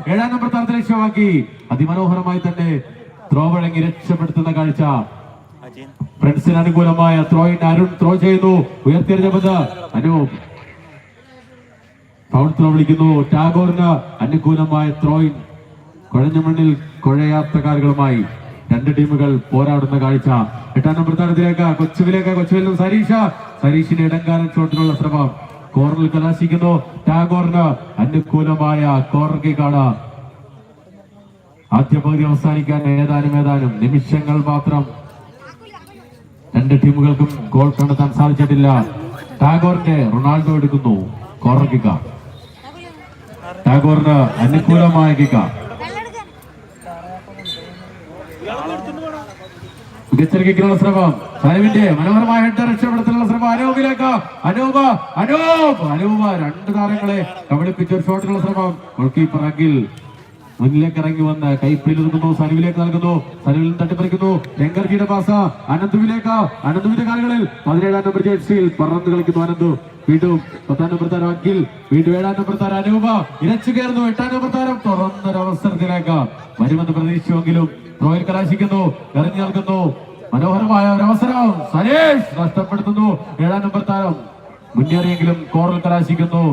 7-ാം number താരത്തെ ലക്ഷ്യമാക്കി അതിമനോഹരമായി തന്നെ ത്രോ വഴങ്ങി രക്ഷപ്പെടുത്തുന്ന കാഴ്ച. ഫ്രണ്ട്സിന് അനുകൂലമായ ത്രോയിന് അരുൺ ത്രോ ചെയ്യുന്നു. ഉയർത്തിയെറിഞ്ഞ പന്ത് അനൂപ് ഫൗൾ ത്രോ വിളിക്കുന്നു. ടാഗോറിന് അനുകൂലമായ ത്രോയിൻ. കുഴഞ്ഞ മണ്ണിൽ കുഴയാത്ത കാലുകളുമായി രണ്ട് ടീമുകൾ പോരാടുന്ന കാഴ്ച. 8-ാം നമ്പർ താരത്തിലേക്ക് കൊച്ചുവിൽ സരീഷിന്റെ ഇടങ്കാലൻ ഷോട്ടിനുള്ള ശ്രമം കോർണറിൽ കലാശിക്കുന്നു. ടാഗോറിന് അനുകൂലമായ കോർണർ കിക്കാണ്. ആദ്യ പകുതി അവസാനിക്കാൻ ഏതാനും നിമിഷങ്ങൾ മാത്രം. രണ്ട് ടീമുകൾക്കും ഗോൾ കണ്ടെത്താൻ സാധിച്ചിട്ടില്ല. ടാഗോറിന്റെ റൊണാൾഡോ എടുക്കുന്നു കോർണർ കിക്ക. ടാഗോറിന് അനുകൂലമായ കിക്ക. മികച്ചൊരു ശ്രമം. സലവിന്റെ മനോഹരമായ ഹെഡർ രക്ഷപ്പെടുത്താനുള്ള ശ്രമം. അനൂപിലേക്ക് അനൂപ് രണ്ട് താരങ്ങളെ കബളിപ്പിച്ച ഒരു ഷോട്ടിനുള്ള ശ്രമം. ഗോൾ കീപ്പർ അഖിൽ മുന്നിലേക്ക് ഇറങ്ങി വന്ന് കൈപ്പിൽ ഒതുക്കുന്നു. സനുവിലേക്ക് നൽകുന്നു. സനുവിൽ തട്ടിപ്പറിക്കുന്നു. രംഗർജിയുടെ പാസ് അനന്തുവിന്റെ കാലുകളിൽ 17-ാം നമ്പർ ജേഴ്സിയിൽ പറന്ന് കളിക്കുന്നു അനന്തു. വീണ്ടും 10-ാം നമ്പർ താരം അഖിൽ. വീണ്ടും 7-ാം നമ്പർ താരം അനൂപ ഇരച്ചു കയറുന്നു. 8-ാം നമ്പർ താരം തുറന്നൊരവസരത്തിലേക്ക് വരുമെന്ന് പ്രതീക്ഷിച്ചെങ്കിലും ത്രോയിൽ കലാശിക്കുന്നു. എറിഞ്ഞു നൽകുന്നു. മനോഹരമായ ഒരു അവസരം സനീഷ് നഷ്ടപ്പെടുത്തുന്നു. 7-ാം നമ്പർ താരം മുന്നേറിയെങ്കിലും കോർണർ കലാശിക്കുന്നു.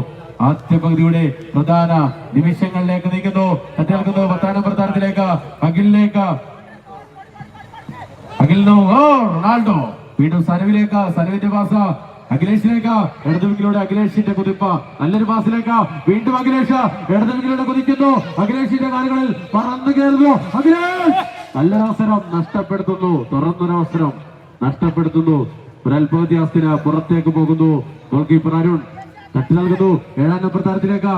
ആദ്യ പകുതിയുടെ പ്രധാന നിമിഷങ്ങളിലേക്ക് നീങ്ങുന്നു. തട്ടിനൽകുന്നു 10-ാം നമ്പർ താരത്തിലേക്ക് അഖിലിനോ റൊണാൾഡോ. വീണ്ടും സനുവിന്റെ പാസ് അഖിലേഷിലേക്ക്. ഇടതുവിങ്ങിലൂടെ അഖിലേഷിന്റെ കുതിപ്പ്. നല്ലൊരു പാസിലേക്ക് വീണ്ടും അഖിലേഷ് ഇടതുവിങ്ങിലൂടെ കുതിക്കുന്നു. അഖിലേഷിന്റെ കാലുകളിൽ പറന്നു കയറുന്നു. അഖിലേഷ് നല്ലൊരവസരം നഷ്ടപ്പെടുത്തുന്നു. തുറന്നൊരവസരം നഷ്ടപ്പെടുത്തുന്നു. ഒരൽപവ്യത്യാസത്തിന് പുറത്തേക്ക് പോകുന്നു. ഗോൾ കീപ്പർ അരുൺ തട്ടി നൽകുന്നു. 7-ാം നമ്പർ താരത്തിലേക്ക്.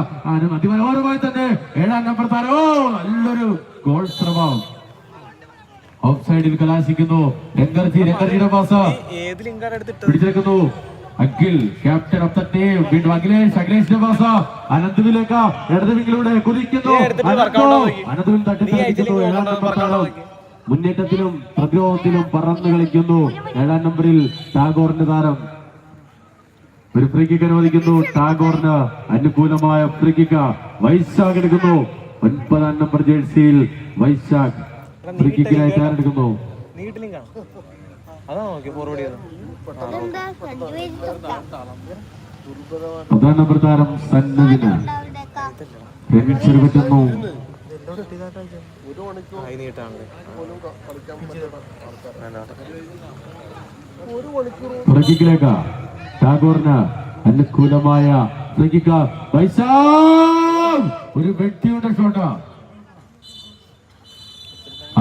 അതിമനോഹരമായി തന്നെ 7-ാം നമ്പർ താരം നല്ലൊരു ഗോൾ ശ്രമം. ഓഫ് സൈഡിൽ കലാശിക്കുന്നു. രംഗർജിയുടെ പാസ് പിടിച്ചെടുക്കുന്നു. Akhil captain of the team. വീണ്ടും അഖിലേഷിന്റെ പാസ് അനന്തുവിലേക്ക്. ഇടതുവിങ്ങിലൂടെ കുതിക്കുന്നു. അനന്തുവിൽ തട്ടി കളിക്കുന്നു. 7-ാം നമ്പർ താരം മുന്നേറ്റത്തിലും പ്രതിരോധത്തിലും പറന്നു കളിക്കുന്നു. 7-ാം നമ്പറിൽ ടാഗോറിന്റെ താരം ഒരു ഫ്രീ കിക്ക് അനുവദിക്കുന്നു. ടാഗോറിന് അനുകൂലമായ ഫ്രീ കിക്ക് വൈശാഖ് എടുക്കുന്നു. 9-ാം നമ്പർ ജേഴ്സിയിൽ വൈശാഖ് ഫ്രീ കിക്കിനായി തയ്യാറെടുക്കുന്നു. 10-ാം നമ്പർ താരം സന്നുവിന് പ്രേമിച്ചൊരു പറ്റുന്നു. ഫ്രീ കിക്കിലേക്ക് ടാഗോറിന് അനുകൂലമായ ഫ്രീ കിക്ക്. വൈശാഖ് ഒരു വ്യക്തിയുടെ ഷോട്ട്.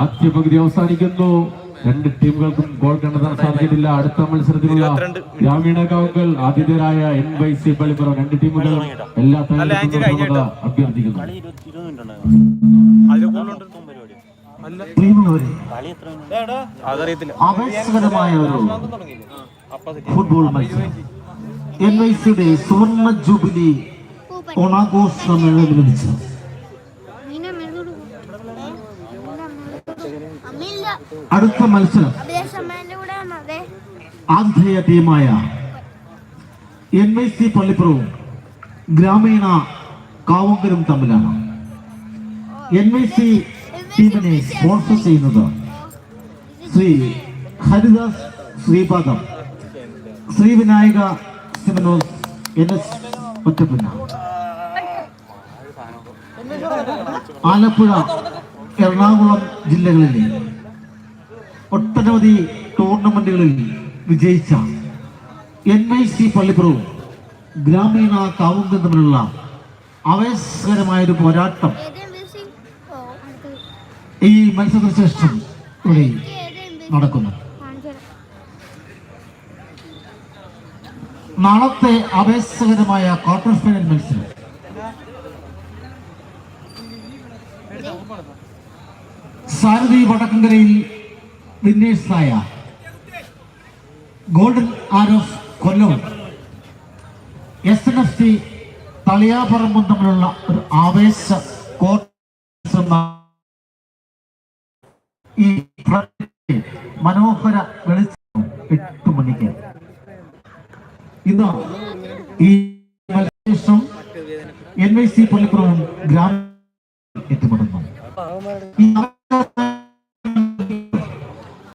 ആദ്യ പകുതി അവസാനിക്കുന്നു. രണ്ട് ടീമുകൾക്കും ഗോൾ കണ്ടെത്താൻ സാധിച്ചിട്ടില്ല. അടുത്ത മത്സരത്തിലുള്ള ഗ്രാമീണ കാവുകൾ ആതിഥേയരായ NYC പള്ളിപ്പുറം രണ്ട് ടീമുകൾ എല്ലാ തയ്യാറെടുപ്പുകളും അഭ്യർത്ഥിക്കുന്നു. ആവേശകരമായ ഒരു ഫുട്ബോൾ മത്സരം NYCയുടെ സുവർണ ജൂബിലി ഓണാഘോഷമനുബന്ധിച്ച് അടുത്ത മത്സരം ആതിഥേയ ടീമായ NYC പള്ളിപ്പുറവും ഗ്രാമീണ കാവുങ്കലും തമ്മിലാണ്. NYC ടീമിനെ സ്പോൺസർ ചെയ്യുന്നത് ശ്രീ ഹരിദാസ് ശ്രീപാദം, ശ്രീ വിനായക സിമനോസ് NS ഒറ്റപ്പുന്ന. ആലപ്പുഴ, എറണാകുളം ജില്ലകളിലെ ഒട്ടനവധി ടൂർണമെന്റുകളിൽ വിജയിച്ച NYC പള്ളിപ്പുറവും ഗ്രാമീണ കാവുങ്കം തമ്മിലുള്ള ആവേശകരമായൊരു പോരാട്ടം ഈ മത്സരത്തിന് ശേഷം ഇവിടെ നടക്കുന്നു. നാളത്തെ ആവേശകരമായ ക്വാർട്ടർ ഫൈനൽ മത്സരം സാരഥി വടക്കങ്കരയിൽ വിന്നേഴ്സായ ഗോൾഡൻ ആരോസ് കൊല്ലവും SNFC തളിയാപറമ്പും തമ്മിലുള്ള ഒരു ആവേശ ഈ മനോഹര വെളിച്ചം 8 മണിക്ക് ഇന്ന് ഈ മത്സരം NYC പള്ളിപ്പുറവും ഗ്രാമ ഈ